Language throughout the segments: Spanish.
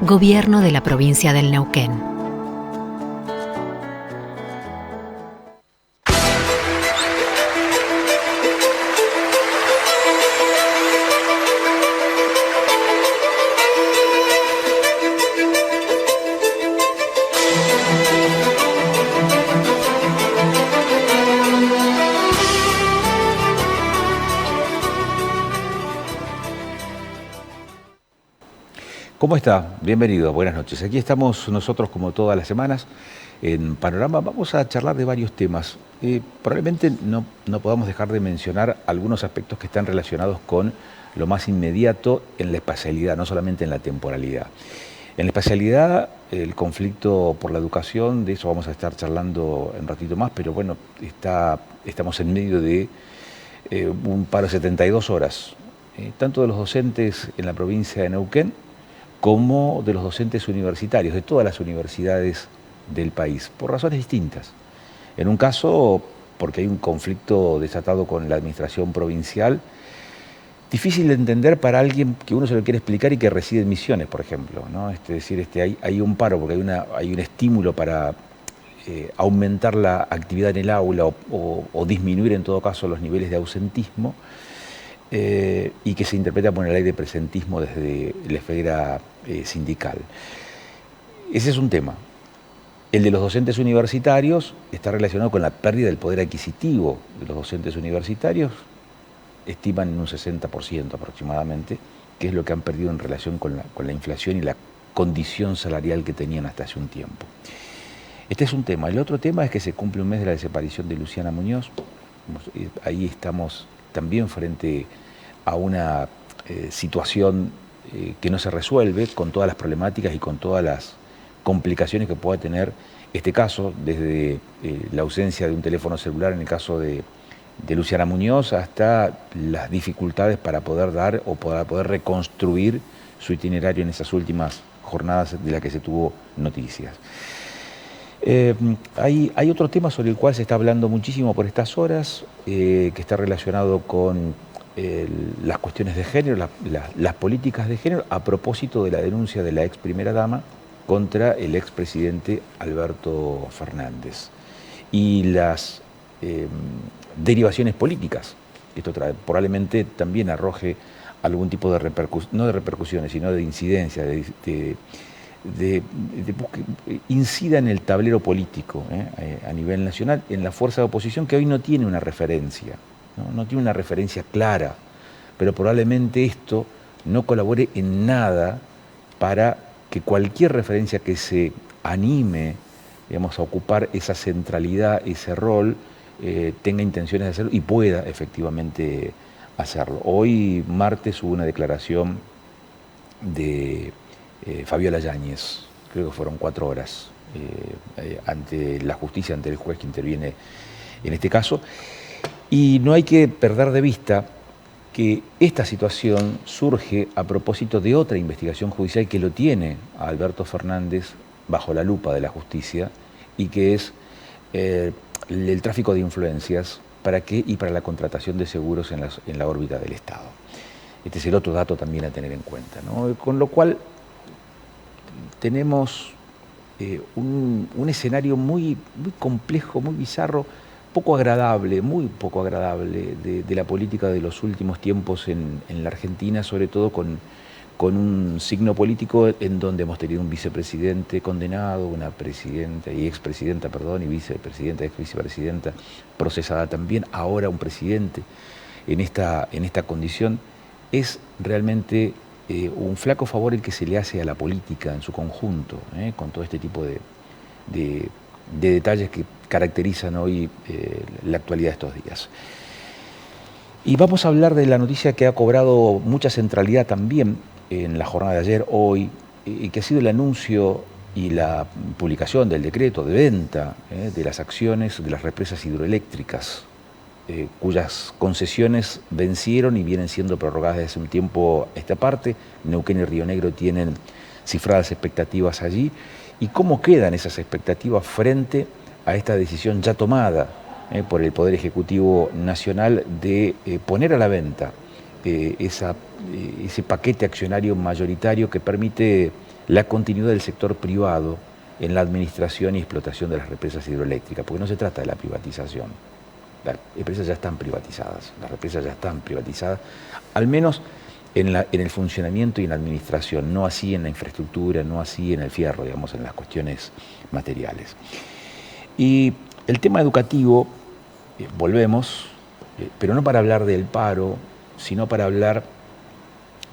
Gobierno de la provincia del Neuquén. ¿Cómo está? Bienvenido, buenas noches. Aquí estamos nosotros como todas las semanas en Panorama. Vamos a charlar de varios temas. Probablemente no podamos dejar de mencionar algunos aspectos que están relacionados con lo más inmediato en la espacialidad, no solamente en la temporalidad. En la espacialidad, el conflicto por la educación, de eso vamos a estar charlando en un ratito más, pero bueno, estamos en medio de un paro de 72 horas, tanto de los docentes en la provincia de Neuquén, como de los docentes universitarios, de todas las universidades del país, por razones distintas. En un caso, porque hay un conflicto desatado con la administración provincial, difícil de entender para alguien que uno se lo quiere explicar y que reside en Misiones, por ejemplo, ¿no? Es decir, hay un paro porque hay un estímulo para aumentar la actividad en el aula o disminuir en todo caso los niveles de ausentismo, y que se interpreta por la ley de presentismo desde la esfera sindical. Ese es un tema. El de los docentes universitarios está relacionado con la pérdida del poder adquisitivo de los docentes universitarios, estiman en un 60% aproximadamente, que es lo que han perdido en relación con la inflación y la condición salarial que tenían hasta hace un tiempo. Este es un tema. El otro tema es que se cumple un mes de la desaparición de Luciana Muñoz. Ahí estamos también frente a una situación que no se resuelve, con todas las problemáticas y con todas las complicaciones que pueda tener este caso, desde la ausencia de un teléfono celular en el caso de Luciana Muñoz hasta las dificultades para poder dar o para poder reconstruir su itinerario en esas últimas jornadas de las que se tuvo noticias. Hay otro tema sobre el cual se está hablando muchísimo por estas horas, que está relacionado con las cuestiones de género, las políticas de género, a propósito de la denuncia de la ex primera dama contra el expresidente Alberto Fernández y las derivaciones políticas. Esto probablemente también arroje algún tipo de no de repercusiones, sino de incidencia, que incida en el tablero político a nivel nacional, en la fuerza de oposición, que hoy no tiene una referencia, no tiene una referencia clara, pero probablemente esto no colabore en nada para que cualquier referencia que se anime, digamos, a ocupar esa centralidad, ese rol, tenga intenciones de hacerlo y pueda efectivamente hacerlo. Hoy, martes, hubo una declaración de Fabiola Yáñez, creo que fueron 4 horas, ante la justicia, ante el juez que interviene en este caso. Y no hay que perder de vista que esta situación surge a propósito de otra investigación judicial que lo tiene a Alberto Fernández bajo la lupa de la justicia, y que es el tráfico de influencias y para la contratación de seguros en la órbita del Estado. Este es el otro dato también a tener en cuenta, ¿no? Con lo cual tenemos un escenario muy complejo, muy bizarro, muy poco agradable de la política de los últimos tiempos en la Argentina, sobre todo con un signo político en donde hemos tenido un vicepresidente condenado, una presidenta y expresidenta, y vicepresidenta, exvicepresidenta procesada también, ahora un presidente en esta condición. Es realmente un flaco favor el que se le hace a la política en su conjunto, con todo este tipo de detalles que caracterizan hoy la actualidad de estos días. Y vamos a hablar de la noticia que ha cobrado mucha centralidad también en la jornada de ayer, hoy, y que ha sido el anuncio y la publicación del decreto de venta de las acciones de las represas hidroeléctricas, cuyas concesiones vencieron y vienen siendo prorrogadas desde hace un tiempo a esta parte. Neuquén y Río Negro tienen cifradas expectativas allí. ¿Y cómo quedan esas expectativas frente a esta decisión ya tomada por el Poder Ejecutivo Nacional de poner a la venta ese paquete accionario mayoritario que permite la continuidad del sector privado en la administración y explotación de las represas hidroeléctricas, porque no se trata de la privatización. Las empresas ya están privatizadas, las represas ya están privatizadas, al menos en el funcionamiento y en la administración, no así en la infraestructura, no así en el fierro, digamos, en las cuestiones materiales. Y el tema educativo, volvemos, pero no para hablar del paro, sino para hablar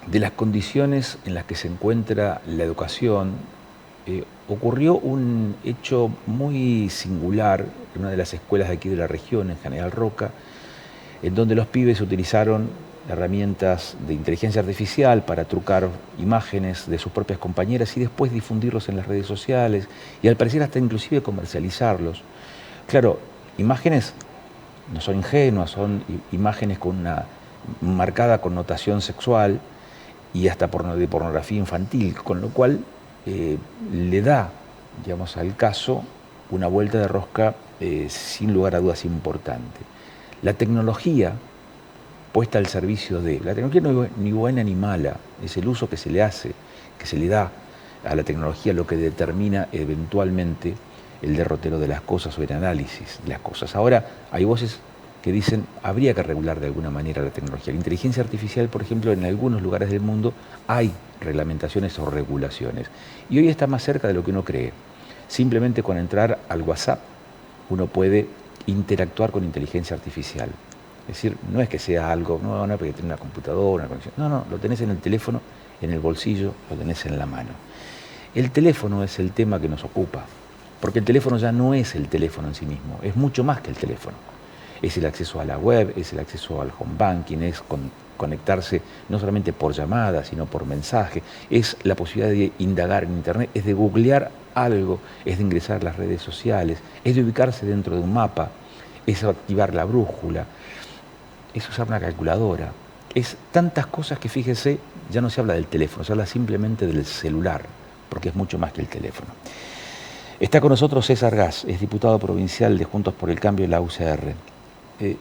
de las condiciones en las que se encuentra la educación. Ocurrió un hecho muy singular en una de las escuelas de aquí de la región, en General Roca, en donde los pibes utilizaron herramientas de inteligencia artificial para trucar imágenes de sus propias compañeras y después difundirlos en las redes sociales y al parecer hasta inclusive comercializarlos. Claro, imágenes no son ingenuas, son imágenes con una marcada connotación sexual y hasta de pornografía infantil, con lo cual le da, digamos, al caso una vuelta de rosca sin lugar a dudas importante. La tecnología puesta al servicio de... La tecnología no es ni buena ni mala, es el uso que se le hace, que se le da a la tecnología lo que determina eventualmente el derrotero de las cosas o el análisis de las cosas. Ahora hay voces que dicen habría que regular de alguna manera la tecnología. La inteligencia artificial, por ejemplo, en algunos lugares del mundo hay reglamentaciones o regulaciones. Y hoy está más cerca de lo que uno cree. Simplemente con entrar al WhatsApp uno puede interactuar con inteligencia artificial. Es decir, no es que sea algo, no porque tiene una computadora, una conexión. No, lo tenés en el teléfono, en el bolsillo, lo tenés en la mano. El teléfono es el tema que nos ocupa, porque el teléfono ya no es el teléfono en sí mismo, es mucho más que el teléfono. Es el acceso a la web, es el acceso al home banking, es conectarse no solamente por llamada, sino por mensaje, es la posibilidad de indagar en internet, es de googlear algo, es de ingresar a las redes sociales, es de ubicarse dentro de un mapa, es activar la brújula, es usar una calculadora, es tantas cosas que, fíjese, ya no se habla del teléfono, se habla simplemente del celular, porque es mucho más que el teléfono. Está con nosotros César Gas, es diputado provincial de Juntos por el Cambio de la UCR.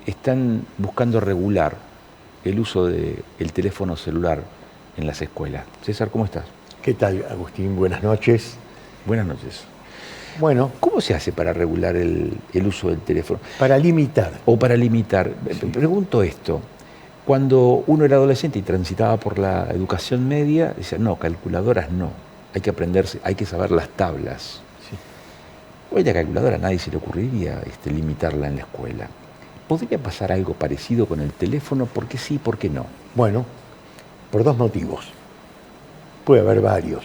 Están buscando regular el uso del teléfono celular en las escuelas. César, ¿cómo estás? ¿Qué tal, Agustín? Buenas noches. Buenas noches. Bueno, ¿cómo se hace para regular el uso del teléfono? Para limitar. O para limitar. Sí. Pregunto esto. Cuando uno era adolescente y transitaba por la educación media, decía, no, calculadoras no. Hay que aprenderse, hay que saber las tablas. Sí. Hoy la calculadora a nadie se le ocurriría limitarla en la escuela. ¿Podría pasar algo parecido con el teléfono? ¿Por qué sí, por qué no? Bueno, por dos motivos. Puede haber varios.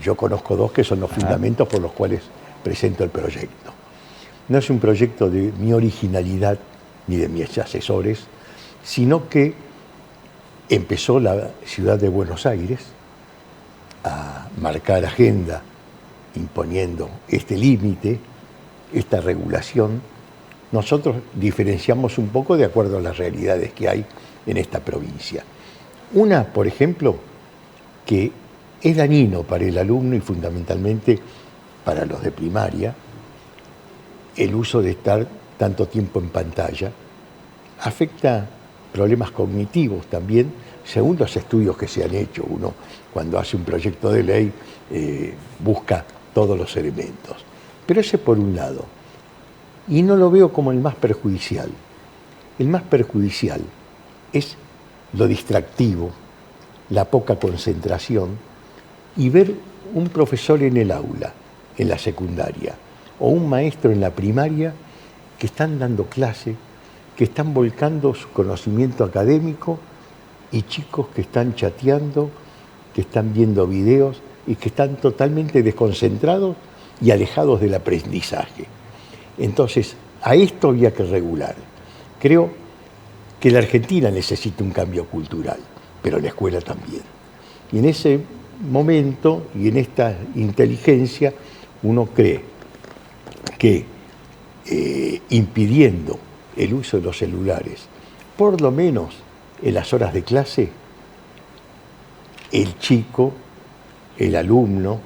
Yo conozco dos que son los fundamentos por los cuales presento el proyecto. No es un proyecto de mi originalidad ni de mis asesores, sino que empezó la ciudad de Buenos Aires a marcar agenda imponiendo este límite, esta regulación. Nosotros diferenciamos un poco de acuerdo a las realidades que hay en esta provincia. Una, por ejemplo, que es dañino para el alumno y fundamentalmente para los de primaria, el uso de estar tanto tiempo en pantalla afecta problemas cognitivos también, según los estudios que se han hecho. Uno, cuando hace un proyecto de ley, busca todos los elementos. Pero ese por un lado. Y no lo veo como el más perjudicial. El más perjudicial es lo distractivo, la poca concentración y ver un profesor en el aula, en la secundaria, o un maestro en la primaria que están dando clase, que están volcando su conocimiento académico y chicos que están chateando, que están viendo videos y que están totalmente desconcentrados y alejados del aprendizaje. Entonces, a esto había que regular. Creo que la Argentina necesita un cambio cultural, pero la escuela también. Y en ese momento y en esta inteligencia uno cree que impidiendo el uso de los celulares, por lo menos en las horas de clase, el chico, el alumno,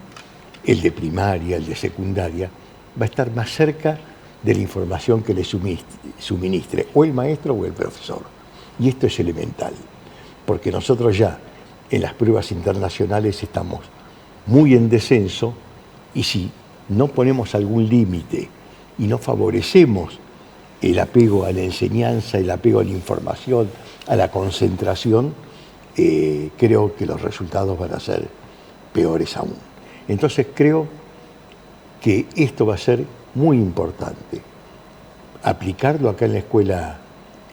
el de primaria, el de secundaria, va a estar más cerca de la información que le suministre o el maestro o el profesor. Y esto es elemental, porque nosotros ya en las pruebas internacionales estamos muy en descenso, y si no ponemos algún límite y no favorecemos el apego a la enseñanza, el apego a la información, a la concentración, creo que los resultados van a ser peores aún. Entonces creo que esto va a ser muy importante. Aplicarlo acá en la escuela,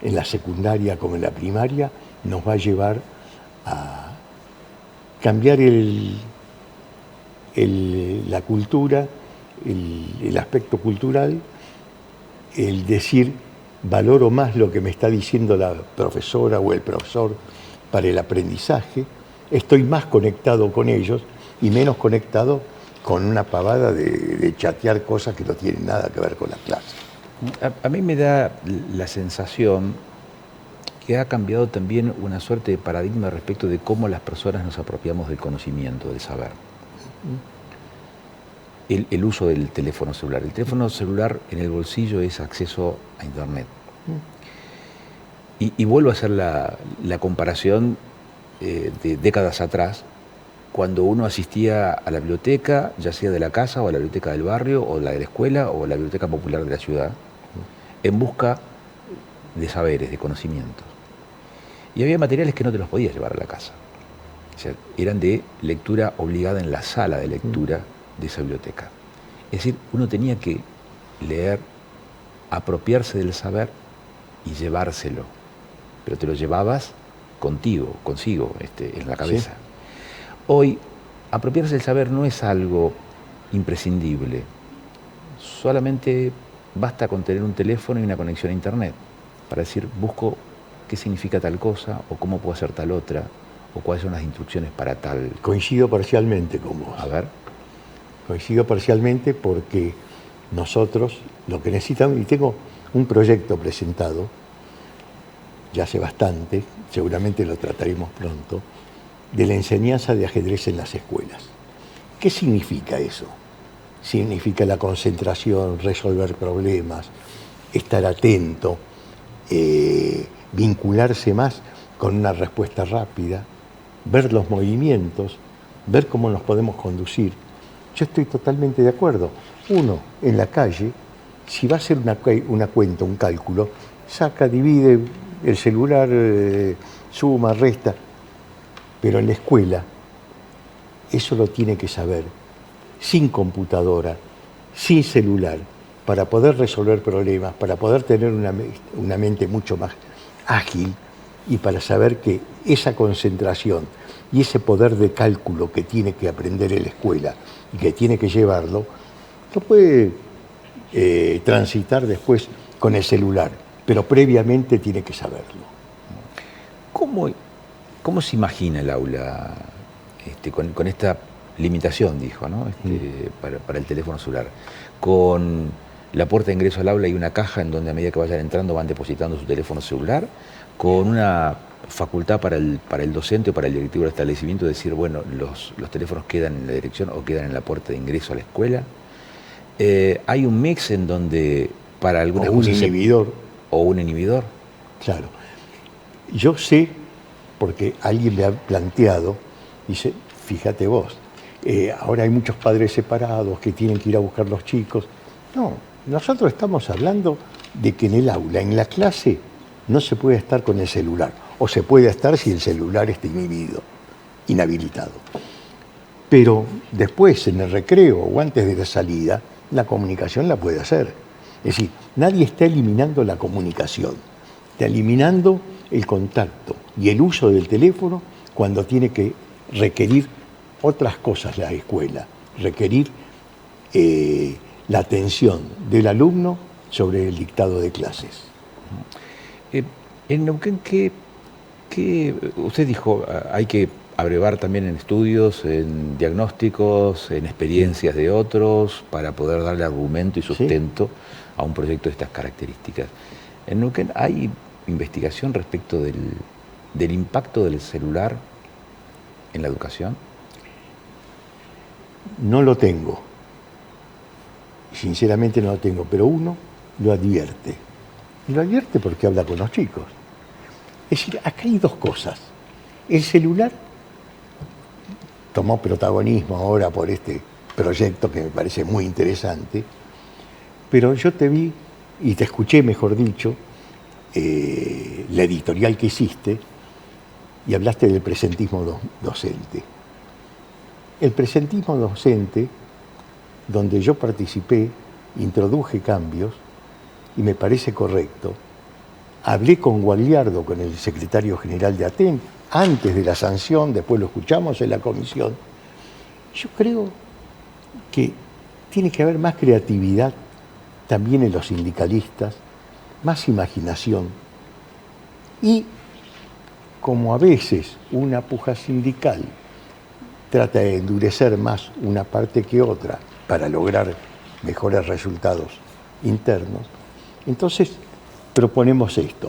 en la secundaria como en la primaria, nos va a llevar a cambiar la cultura, el aspecto cultural, el decir, valoro más lo que me está diciendo la profesora o el profesor para el aprendizaje, estoy más conectado con ellos y menos conectado con una pavada de chatear cosas que no tienen nada que ver con la clase. A mí me da la sensación que ha cambiado también una suerte de paradigma respecto de cómo las personas nos apropiamos del conocimiento, del saber. El uso del teléfono celular. El teléfono celular en el bolsillo es acceso a Internet. Y vuelvo a hacer la comparación de décadas atrás, cuando uno asistía a la biblioteca, ya sea de la casa o a la biblioteca del barrio, o la de la escuela, o la biblioteca popular de la ciudad, en busca de saberes, de conocimientos. Y había materiales que no te los podías llevar a la casa. O sea, eran de lectura obligada en la sala de lectura de esa biblioteca. Es decir, uno tenía que leer, apropiarse del saber y llevárselo. Pero te lo llevabas consigo, en la cabeza. Sí. Hoy, apropiarse del saber no es algo imprescindible. Solamente basta con tener un teléfono y una conexión a Internet para decir, busco qué significa tal cosa, o cómo puedo hacer tal otra, o cuáles son las instrucciones para tal. Coincido parcialmente con vos. A ver. Coincido parcialmente porque nosotros lo que necesitamos, y tengo un proyecto presentado, ya hace bastante, seguramente lo trataremos pronto, de la enseñanza de ajedrez en las escuelas. ¿Qué significa eso? Significa la concentración, resolver problemas, estar atento, vincularse más con una respuesta rápida, ver los movimientos, ver cómo nos podemos conducir. Yo estoy totalmente de acuerdo. Uno, en la calle, si va a hacer una cuenta, un cálculo, saca, divide el celular, suma, resta. Pero en la escuela, eso lo tiene que saber, sin computadora, sin celular, para poder resolver problemas, para poder tener una mente mucho más ágil y para saber que esa concentración y ese poder de cálculo que tiene que aprender en la escuela y que tiene que llevarlo, lo puede transitar después con el celular, pero previamente tiene que saberlo. ¿Cómo se imagina el aula con esta limitación, dijo, ¿no? Para el teléfono celular? Con la puerta de ingreso al aula y una caja en donde a medida que vayan entrando van depositando su teléfono celular, con una facultad para el docente o para el directivo del establecimiento de decir, bueno, los teléfonos quedan en la dirección o quedan en la puerta de ingreso a la escuela. Hay un mix en donde para algunas cosas... O un inhibidor. O un inhibidor. Claro. Yo sé, porque alguien me ha planteado, dice, fíjate vos, ahora hay muchos padres separados que tienen que ir a buscar los chicos. No, nosotros estamos hablando de que en el aula, en la clase, no se puede estar con el celular, o se puede estar si el celular está inhabilitado. Pero después, en el recreo o antes de la salida, la comunicación la puede hacer. Es decir, nadie está eliminando la comunicación, está eliminando el contacto y el uso del teléfono cuando tiene que requerir otras cosas la escuela, requerir la atención del alumno sobre el dictado de clases. En Neuquén, ¿qué usted dijo? Hay que abrevar también en estudios, en diagnósticos, en experiencias de otros, para poder darle argumento y sustento a un proyecto de estas características. En Neuquén, ¿hay investigación respecto del impacto del celular en la educación? No lo tengo. Sinceramente no lo tengo, pero uno lo advierte. Y lo advierte porque habla con los chicos. Es decir, acá hay dos cosas. El celular tomó protagonismo ahora por este proyecto que me parece muy interesante, pero yo te vi y te escuché, mejor dicho, la editorial que hiciste y hablaste del presentismo docente. El presentismo docente, donde yo participé, introduje cambios y me parece correcto. Hablé con Gualiardo, con el secretario general de ATEN, antes de la sanción, después lo escuchamos en la comisión. Yo creo que tiene que haber más creatividad también en los sindicalistas, más imaginación. Y como a veces una puja sindical trata de endurecer más una parte que otra para lograr mejores resultados internos, entonces proponemos esto,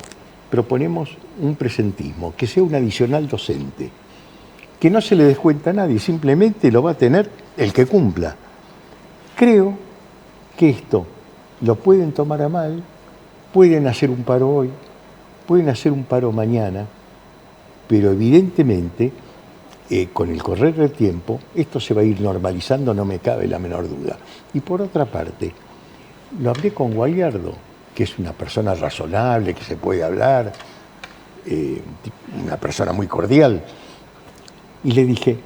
proponemos un presentismo, que sea un adicional docente, que no se le descuenta a nadie, simplemente lo va a tener el que cumpla. Creo que esto lo pueden tomar a mal, pueden hacer un paro hoy, pueden hacer un paro mañana, pero evidentemente con el correr del tiempo esto se va a ir normalizando, no me cabe la menor duda. Y por otra parte, lo hablé con Gualiardo, que es una persona razonable, que se puede hablar, una persona muy cordial, y le dije,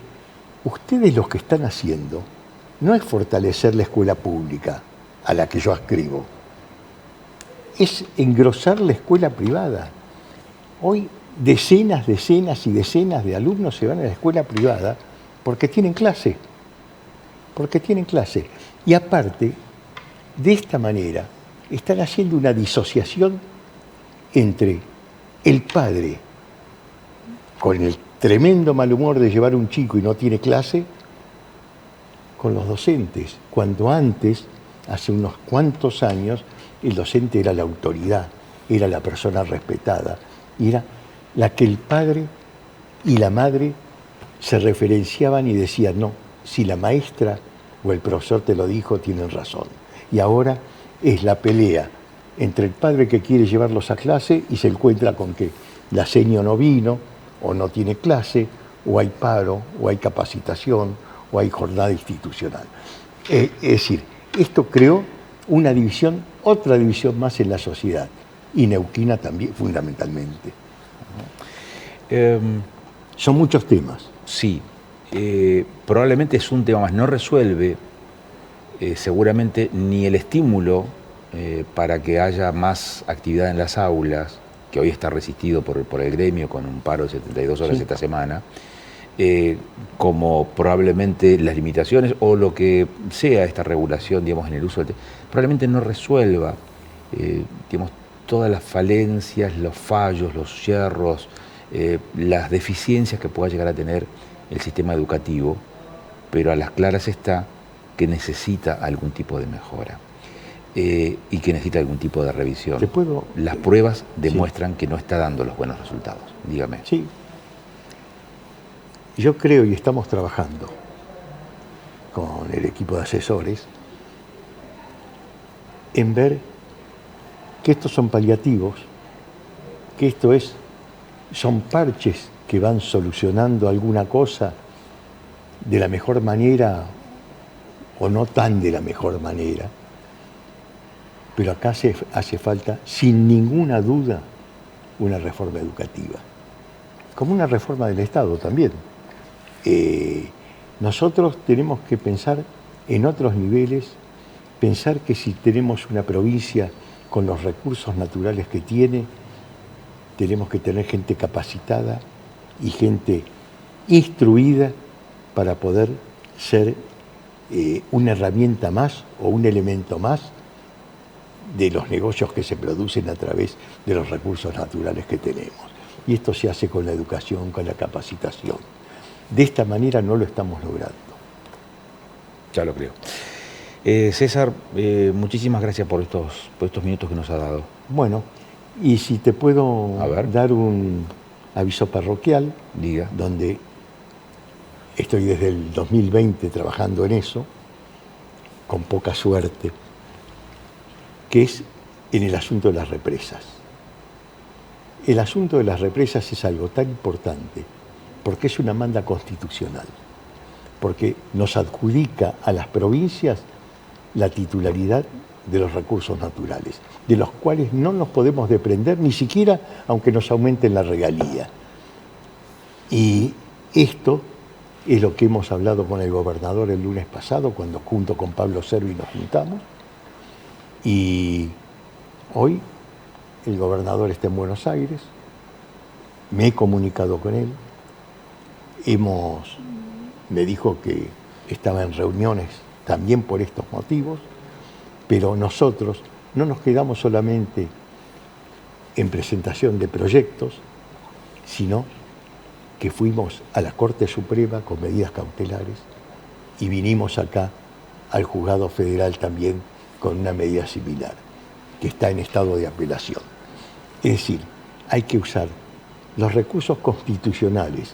ustedes lo que están haciendo no es fortalecer la escuela pública a la que yo adscribo, es engrosar la escuela privada. Hoy decenas y decenas de alumnos se van a la escuela privada porque tienen clase, Y aparte, de esta manera, están haciendo una disociación entre el padre, con el tremendo mal humor de llevar a un chico y no tiene clase, con los docentes, cuando antes, hace unos cuantos años, el docente era la autoridad, era la persona respetada, y era la que el padre y la madre se referenciaban y decían, no, si la maestra o el profesor te lo dijo, tienen razón. Y ahora es la pelea entre el padre que quiere llevarlos a clase y se encuentra con que la seño no vino, o no tiene clase, o hay paro, o hay capacitación, o hay jornada institucional. Es decir, esto creó una división, otra división más en la sociedad, y neuquina también, fundamentalmente. Son muchos temas. Sí, probablemente es un tema más, no resuelve seguramente ni el estímulo para que haya más actividad en las aulas, que hoy está resistido por el gremio con un paro de 72 horas esta semana, como probablemente las limitaciones o lo que sea esta regulación, digamos, en el uso del probablemente no resuelva, digamos, todas las falencias, los fallos, los yerros, las deficiencias que pueda llegar a tener el sistema educativo, pero a las claras está que necesita algún tipo de mejora y que necesita algún tipo de revisión. Las pruebas demuestran que no está dando los buenos resultados. Dígame. Sí. Yo creo, y estamos trabajando con el equipo de asesores, en ver que estos son paliativos, que esto son parches que van solucionando alguna cosa de la mejor manera o no tan de la mejor manera, pero acá hace falta, sin ninguna duda, una reforma educativa, como una reforma del Estado también. Nosotros tenemos que pensar en otros niveles, pensar que si tenemos una provincia con los recursos naturales que tiene, tenemos que tener gente capacitada y gente instruida para poder ser una herramienta más o un elemento más de los negocios que se producen a través de los recursos naturales que tenemos. Y esto se hace con la educación, con la capacitación. De esta manera no lo estamos logrando. Ya lo creo. César, muchísimas gracias por estos minutos que nos ha dado. Bueno, y si te puedo dar un aviso parroquial, diga, donde estoy desde el 2020 trabajando en eso, con poca suerte, que es en el asunto de las represas. El asunto de las represas es algo tan importante porque es una demanda constitucional. porque nos adjudica a las provincias la titularidad de los recursos naturales, de los cuales no nos podemos desprender ni siquiera aunque nos aumenten la regalía. Y esto es lo que hemos hablado con el gobernador el lunes pasado, cuando junto con Pablo Servi nos juntamos. Y hoy el gobernador está en Buenos Aires, me he comunicado con él, me dijo que estaba en reuniones también por estos motivos, pero nosotros no nos quedamos solamente en presentación de proyectos, sino que fuimos a la Corte Suprema con medidas cautelares y vinimos acá al Juzgado Federal también con una medida similar, que está en estado de apelación. Es decir, hay que usar los recursos constitucionales,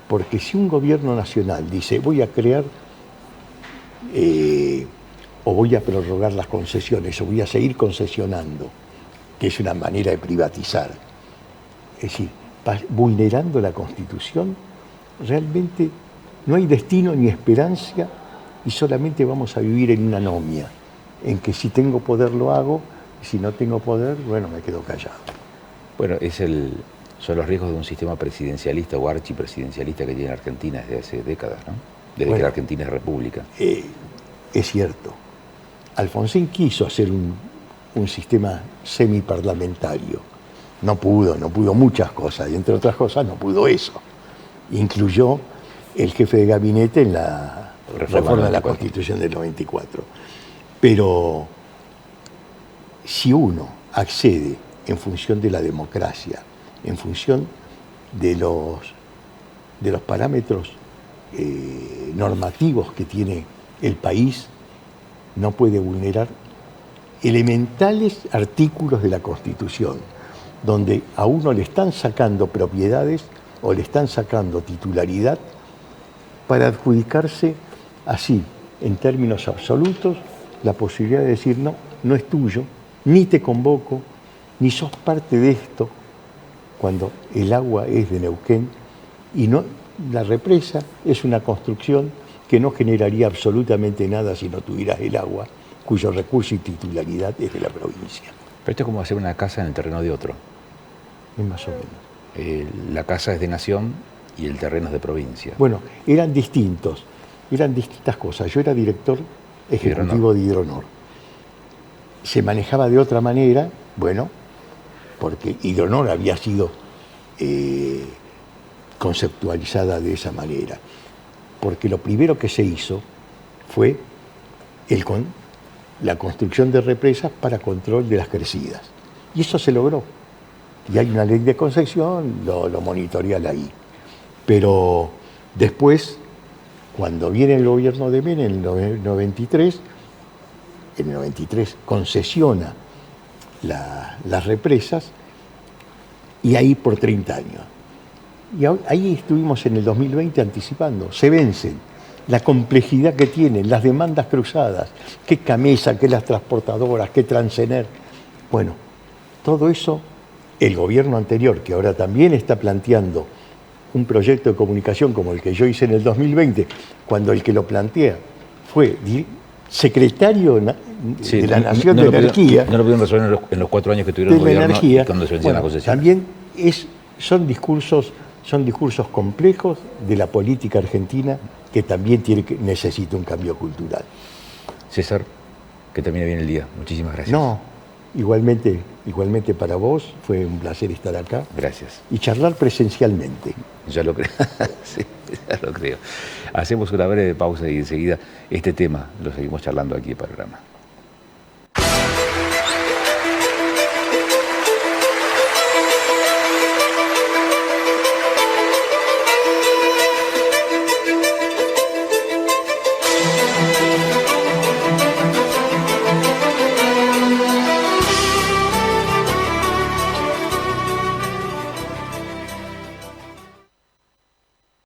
porque si un gobierno nacional dice voy a crear o voy a prorrogar las concesiones o voy a seguir concesionando, que es una manera de privatizar, es decir, vulnerando la Constitución, realmente no hay destino ni esperanza y solamente vamos a vivir en una anomia, en que si tengo poder lo hago, y si no tengo poder, bueno, me quedo callado. Bueno, son los riesgos de un sistema presidencialista o archipresidencialista que tiene Argentina desde hace décadas, ¿no? Desde que la Argentina es república. Es cierto. Alfonsín quiso hacer un sistema semiparlamentario. No pudo muchas cosas, y entre otras cosas no pudo eso. Incluyó el jefe de gabinete en la reforma de la Constitución del 94. Pero si uno accede en función de la democracia, en función de los parámetros normativos que tiene el país, no puede vulnerar elementales artículos de la Constitución, donde a uno le están sacando propiedades o le están sacando titularidad para adjudicarse así, en términos absolutos, la posibilidad de decir no, no es tuyo, ni te convoco, ni sos parte de esto, cuando el agua es de Neuquén y no, la represa es una construcción que no generaría absolutamente nada si no tuvieras el agua, cuyo recurso y titularidad es de la provincia. Pero esto es como hacer una casa en el terreno de otro. Es más o menos. La casa es de nación y el terreno es de provincia. Bueno, eran distintas cosas. Yo era director ejecutivo de Hidronor. Se manejaba de otra manera, bueno, porque Hidronor había sido conceptualizada de esa manera. Porque lo primero que se hizo fue la construcción de represas para control de las crecidas. Y eso se logró. Y hay una ley de concesión, lo monitorea la I. Pero después, cuando viene el gobierno de Menem en el 93, concesiona las represas y ahí por 30 años. Y ahí estuvimos en el 2020 anticipando, se vencen, la complejidad que tienen, las demandas cruzadas, que Camesa, que las transportadoras, que Transener. Bueno, todo eso, el gobierno anterior, que ahora también está planteando un proyecto de comunicación como el que yo hice en el 2020, cuando el que lo plantea fue secretario de la Nación de Energía. No lo pudieron resolver en los 4 años que tuvieron el gobierno energía, cuando se vencía la concesión. También son discursos complejos de la política argentina que también necesita un cambio cultural. César, que termine bien el día. Muchísimas gracias. No, igualmente para vos, fue un placer estar acá. Gracias. Y charlar presencialmente. Ya lo creo. Sí, ya lo creo. Hacemos una breve pausa y enseguida este tema lo seguimos charlando aquí en Panorama.